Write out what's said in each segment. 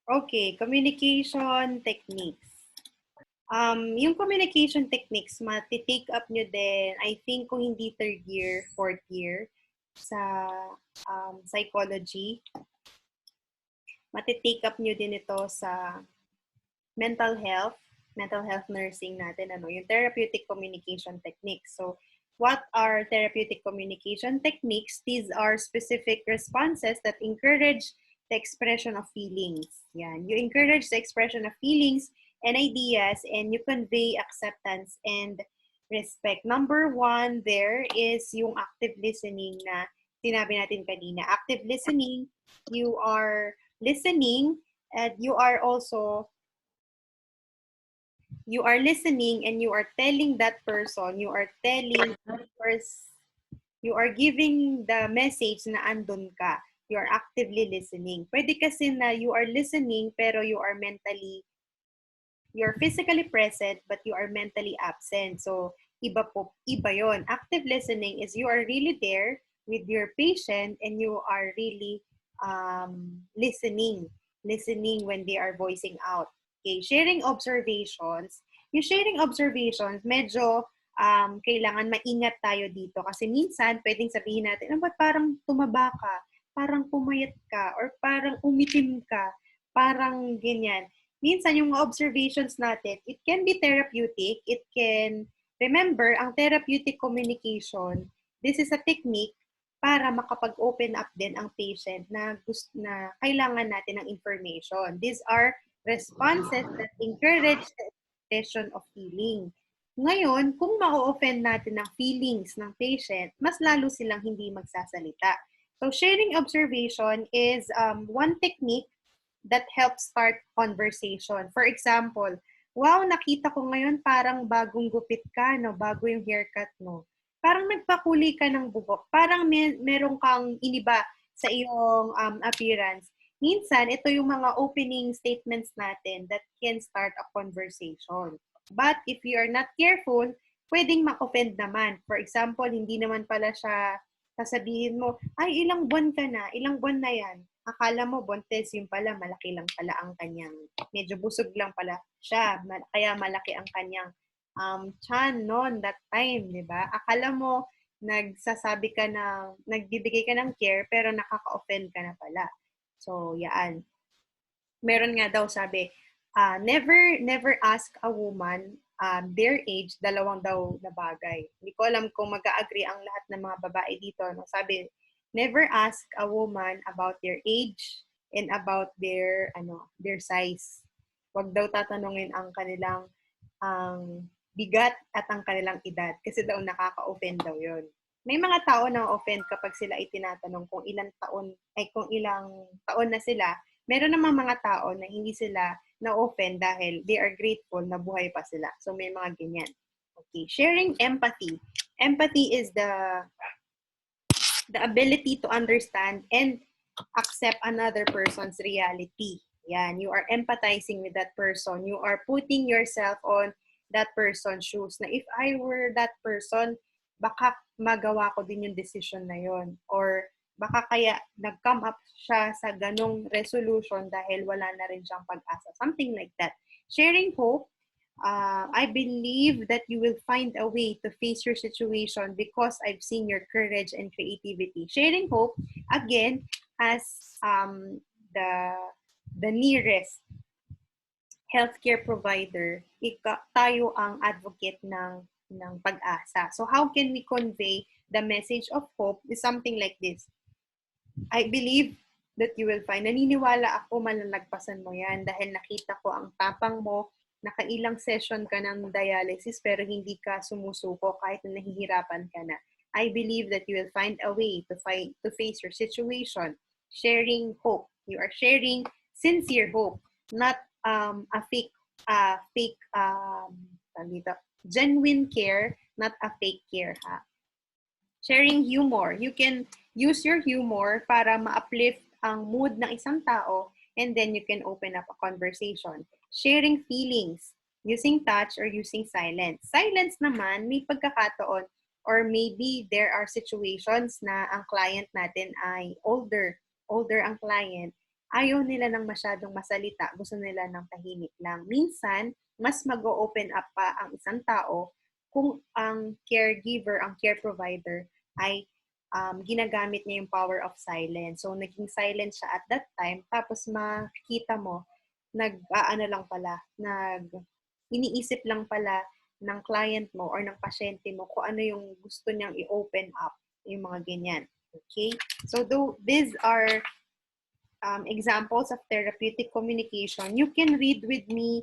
Okay, communication techniques. Yung communication techniques, matitake up nyo din, I think kung hindi third year, fourth year, sa psychology, matitake up nyo din ito sa mental health nursing natin, yung therapeutic communication techniques. So, what are therapeutic communication techniques? These are specific responses that encourage the expression of feelings. Yan. You encourage the expression of feelings and ideas, and you convey acceptance and respect. Number one there is yung active listening na sinabi natin kanina. Active listening, you are listening and you are listening and you are telling that person, you are giving the message na andun ka. You are actively listening. Pwede kasi na you are listening pero you're physically present but you are mentally absent. So, iba yon. Active listening is you are really there with your patient and you are really listening when they are voicing out. Okay, sharing observations. Yung sharing observations, medyo kailangan maingat tayo dito kasi minsan pwedeng sabihin natin, ba't parang tumaba ka, parang pumayat ka, or parang umitim ka, parang ganyan. Minsan yung observations natin, it can be therapeutic, remember, ang therapeutic communication, this is a technique para makapag-open up din ang patient na kailangan natin ng information. These are responses that encourage the expression of feeling. Ngayon, kung ma-offend natin ang feelings ng patient, mas lalo silang hindi magsasalita. So, sharing observation is one technique that helps start conversation. For example, wow, nakita ko ngayon parang bagong gupit ka, no? Bago yung haircut mo. Parang nagpakuli ka ng buhok. Parang meron kang iniba sa iyong appearance. Minsan, ito yung mga opening statements natin that can start a conversation. But if you are not careful, pwedeng ma-offend naman. For example, hindi naman pala siya sasabihin mo, ay, ilang buwan ka na, ilang buwan na yan. Akala mo, buntis, yung pala, malaki lang pala ang kanyang, medyo busog lang pala siya, kaya malaki ang kanyang tiyan noon, that time, di ba? Akala mo, nagbibigay ka ng care, pero nakaka-offend ka na pala. So, yan. Meron nga daw sabi, never ask a woman their age, dalawang daw na bagay. Hindi ko alam kung mag-agree ang lahat ng mga babae dito. No? Sabi, never ask a woman about their age and about their size. Huwag daw tatanungin ang kanilang bigat at ang kanilang edad kasi daw nakaka-offend daw 'yon. May mga tao na offend kapag sila ay tinatanong kung ilang taon na sila. Meron namang mga tao na hindi sila na-offend dahil they are grateful na buhay pa sila. So may mga ganyan. Okay, sharing empathy. Empathy is the ability to understand and accept another person's reality. Yan, you are empathizing with that person. You are putting yourself on that person's shoes. Na if I were that person, baka magawa ko din yung decision na yon. Or baka kaya nag-come up siya sa ganong resolution dahil wala na rin siyang pag-asa. Something like that. Sharing hope, I believe that you will find a way to face your situation because I've seen your courage and creativity. Sharing hope, again, as the nearest healthcare provider, tayo ang advocate ng pag-asa. So how can we convey the message of hope is something like this. I believe that you will find. Naniniwala ako malalagpasan mo yan dahil nakita ko ang tapang mo, nakailang session ka ng dialysis pero hindi ka sumusuko kahit na nahihirapan ka na. I believe that you will find a way to face your situation. Sharing hope. You are sharing sincere hope, not a genuine care, not a fake care, ha? Sharing humor. You can use your humor para ma-uplift ang mood ng isang tao and then you can open up a conversation. Sharing feelings. Using touch or using silence. Silence naman, may pagkakataon or maybe there are situations na ang client natin ay older ang client. ayaw nila ng masyadong masalita, gusto nila ng tahimik lang. Minsan, mas mag-open up pa ang isang tao kung ang caregiver, ang care provider ay ginagamit niya yung power of silence. So, naging silent siya at that time, tapos makikita mo, nag-aano lang pala, iniisip lang pala ng client mo or ng pasyente mo kung ano yung gusto niyang i-open up, yung mga ganyan. Okay? So, these are examples of therapeutic communication. You can read with me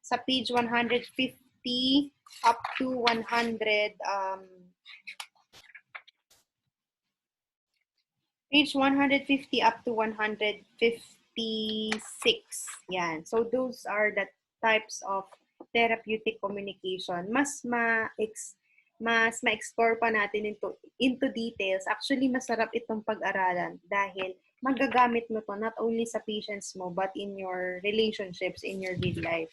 sa page 150 up to 100, page 150 up to 156. Yan. So those are the types of therapeutic communication. Mas ma-explore pa natin into details. Actually, masarap itong pag-aralan dahil magagamit mo to not only sa patients mo but in your relationships, in your real life.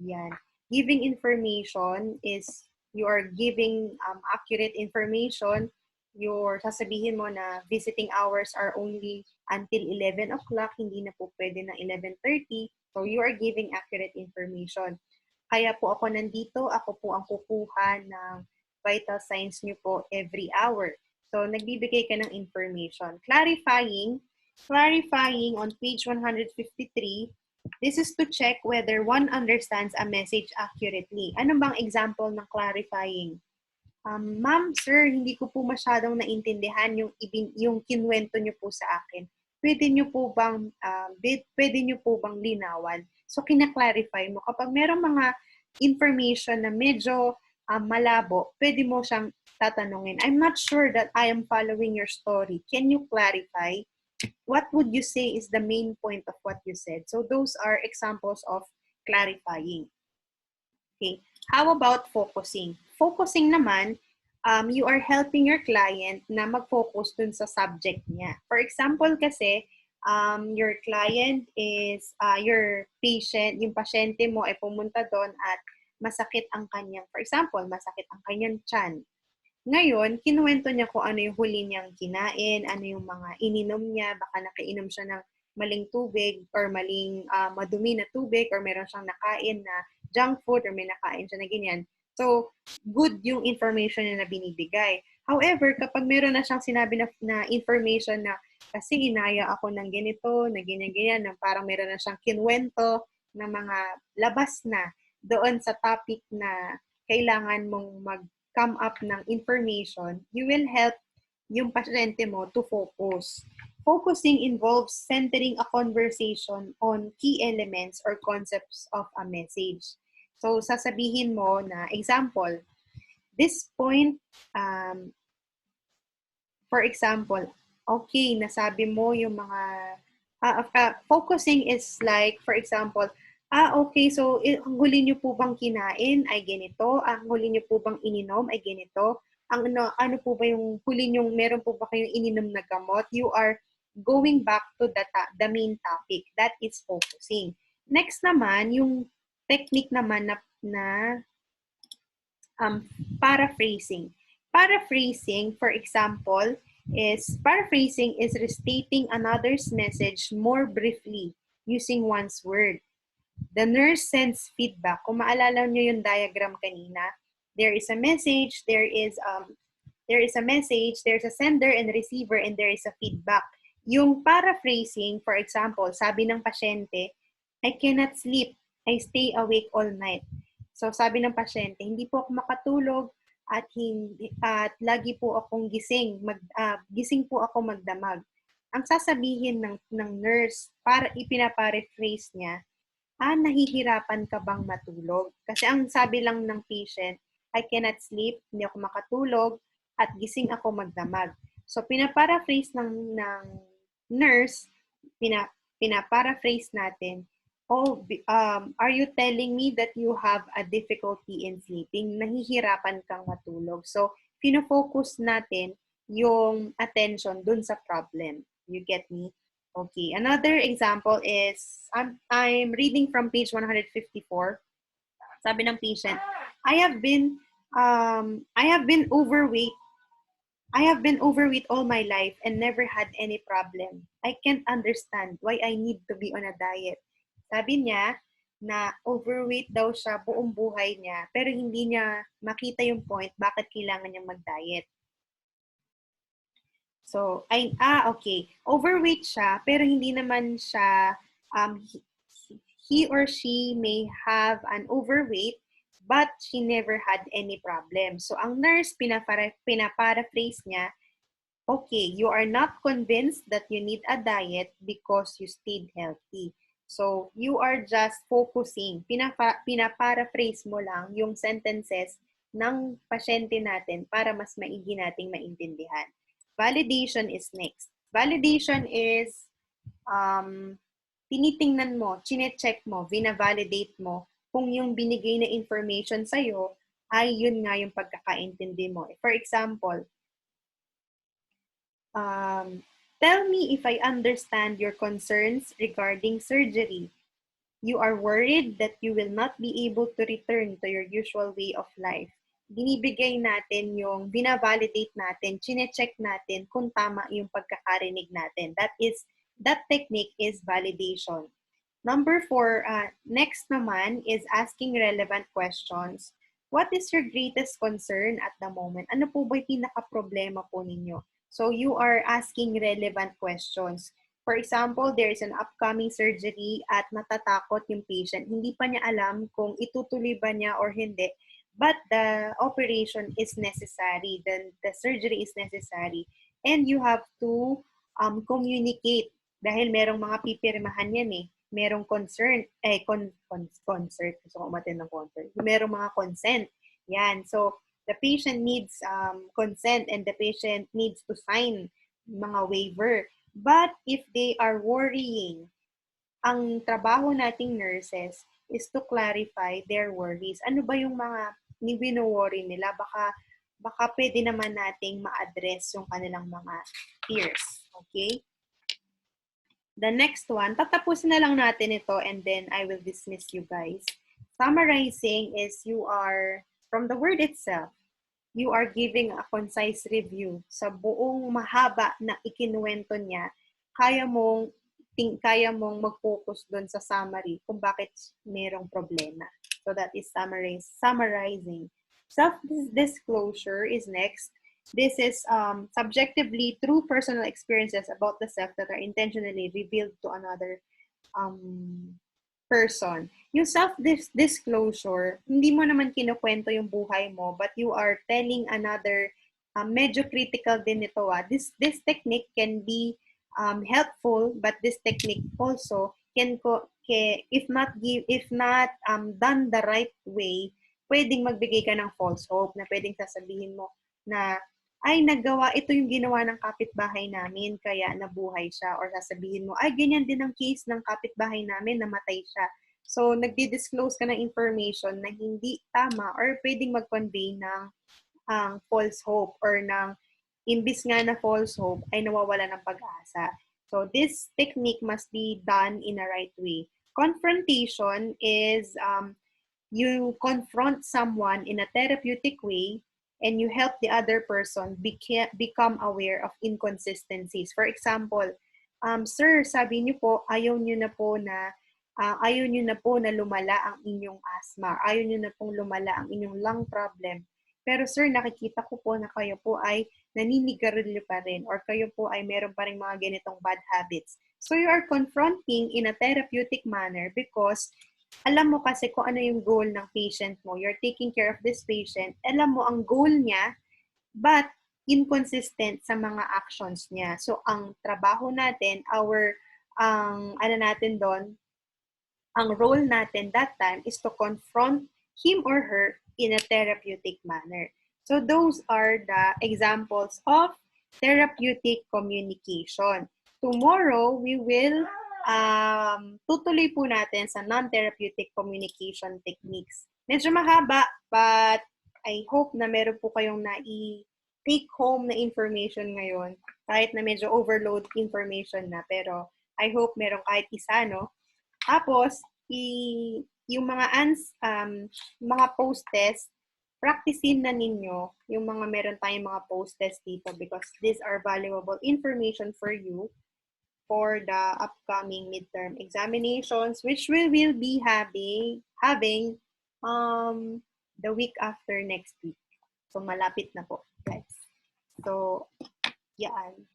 Yan. Giving information is you are giving accurate information. Your sasabihin mo na visiting hours are only until 11 o'clock, hindi na po pwede ng 11:30. So you are giving accurate information. Kaya po ako nandito, ako po ang kukuha ng vital signs nyo po every hour. So nagbibigay ka ng information. Clarifying on page 153, this is to check whether one understands a message accurately. Ano bang example ng clarifying? Ma'am, sir, hindi ko po masyadong naintindihan yung kinwento niyo po sa akin. Pwede niyo po bang linawan? So, kina-clarify mo. Kapag merong mga information na medyo malabo, pwede mo siyang tatanungin. I'm not sure that I am following your story. Can you clarify? What would you say is the main point of what you said? So, those are examples of clarifying. Okay. How about focusing? Focusing naman, you are helping your client na mag-focus dun sa subject niya. For example kasi, your client is, your patient, yung pasyente mo ay pumunta doon at masakit ang kanyang, for example, masakit ang kanyang tiyan. Ngayon, kinuwento niya kung ano yung huli niyang kinain, ano yung mga ininom niya, baka nakainom siya ng maling tubig or maling madumi na tubig or meron siyang nakain na junk food or may nakain siya na ganyan. So, good yung information na binibigay. However, kapag meron na siyang sinabi na information na kasi inaya ako ng ganito, na ganyan-ganyan, na parang meron na siyang kinwento na mga labas na doon sa topic na kailangan mong come up ng information, you will help yung pasyente mo to focus. Focusing involves centering a conversation on key elements or concepts of a message. So, sasabihin mo na, example, this point, for example, okay, nasabi mo yung mga, focusing is like, for example, okay, so ang huli niyo po bang kinain ay ganito? Ang huli niyo po bang ininom ay ganito? Ano po ba yung huli niyo, meron po ba kayong ininom na gamot? You are going back to the main topic. That is focusing. Next naman, yung technique naman na paraphrasing. Paraphrasing, for example, paraphrasing is restating another's message more briefly using one's word. The nurse sends feedback. Kung maalala nyo yung diagram kanina, there is a message, there's a sender and receiver, and there is a feedback. Yung paraphrasing, for example, sabi ng pasyente, I cannot sleep. I stay awake all night. So sabi ng pasyente, hindi po ako makatulog at lagi po akong gising. Gising po ako magdamag. Ang sasabihin ng nurse, para ipinaparaphrase niya, nahihirapan ka bang matulog? Kasi ang sabi lang ng patient, I cannot sleep, hindi ako makatulog, at gising ako magdamag. So, pinaparaphrase ng nurse, pinaparaphrase natin, are you telling me that you have a difficulty in sleeping? Nahihirapan kang matulog. So, pinofocus natin yung attention dun sa problem. You get me? Okay, another example is, I'm reading from page 154. Sabi ng patient, I have been overweight I have been overweight all my life and never had any problem. I can't understand why I need to be on a diet. Sabi niya na overweight daw siya buong buhay niya, pero hindi niya makita yung point bakit kailangan niya mag-diet. So, okay. Overweight siya, pero hindi naman siya, he or she may have an overweight, but she never had any problem. So, ang nurse, pinaparaphrase niya, okay, you are not convinced that you need a diet because you stayed healthy. So, you are just focusing, pinaparaphrase mo lang yung sentences ng pasyente natin para mas maigi nating maintindihan. Validation is next. Validation is tinitingnan mo, chine-check mo, vina-validate mo kung yung binigay na information sa'yo ay yun nga yung pagkakaintindi mo. For example, tell me if I understand your concerns regarding surgery. You are worried that you will not be able to return to your usual way of life. Binibigay natin yung, binavalidate natin, chine-check natin kung tama yung pagkakarinig natin. That technique is validation. Number 4, next naman is asking relevant questions. What is your greatest concern at the moment? Ano po ba yung pinaka-problema po ninyo? So you are asking relevant questions. For example, there is an upcoming surgery at natatakot yung patient. Hindi pa niya alam kung itutuloy ba niya or hindi. But the operation is necessary. Then the surgery is necessary. And you have to communicate dahil merong mga pipirmahan yan eh. Merong concert. Gusto ko umatin ng concert. Merong mga consent. Yan. So, the patient needs consent and the patient needs to sign mga waiver. But if they are worrying, ang trabaho nating nurses is to clarify their worries. Ano ba yung mga wino-worry nila? Baka pwede naman nating ma-address yung kanilang mga fears. Okay? The next one, tatapusin na lang natin ito and then I will dismiss you guys. Summarizing is you are, from the word itself, you are giving a concise review sa buong mahaba na ikinuwento niya. Kaya mong mag-focus doon sa summary kung bakit merong problema. So that is summarizing. Self-disclosure is next. This is subjectively true personal experiences about the self that are intentionally revealed to another person. Yung self-disclosure, hindi mo naman kinukwento yung buhay mo, but you are telling another, medyo critical din ito. This technique can be helpful, but this technique also can, if not done the right way, pwedeng magbigay ka ng false hope na pwedeng sasabihin mo na ay ito yung ginawa ng kapitbahay namin, kaya nabuhay siya. Or sasabihin mo, ay ganyan din ang case ng kapitbahay namin, namatay siya. So, nagdi-disclose ka ng information na hindi tama or pwedeng mag-convey ng false hope or ng imbis nga na false hope ay nawawala ng pag-asa. So, this technique must be done in a right way. Confrontation is you confront someone in a therapeutic way and you help the other person become aware of inconsistencies. For example, sir, sabi niyo po, ayaw niyo na po na lumala ang inyong asthma. Ayaw niyo na pong lumala ang inyong lung problem. Pero sir, nakikita ko po na kayo po ay naninigarilyo pa rin or kayo po ay meron pa rin mga ganitong bad habits. So you are confronting in a therapeutic manner because alam mo kasi kung ano yung goal ng patient mo. You're taking care of this patient. Alam mo ang goal niya, but inconsistent sa mga actions niya. So, ang trabaho natin, ang role natin that time is to confront him or her in a therapeutic manner. So, those are the examples of therapeutic communication. Tomorrow, we will tutuloy po natin sa non-therapeutic communication techniques. Medyo mahaba, but I hope na meron po kayong take home na information ngayon. Kahit na medyo overload information na, pero I hope meron kahit isa, no? Tapos, yung mga post-test, practicein na ninyo yung mga meron tayong mga post-test dito because these are valuable information for you for the upcoming midterm examinations, which we will be having the week after next week. So, malapit na po, guys. So, yan.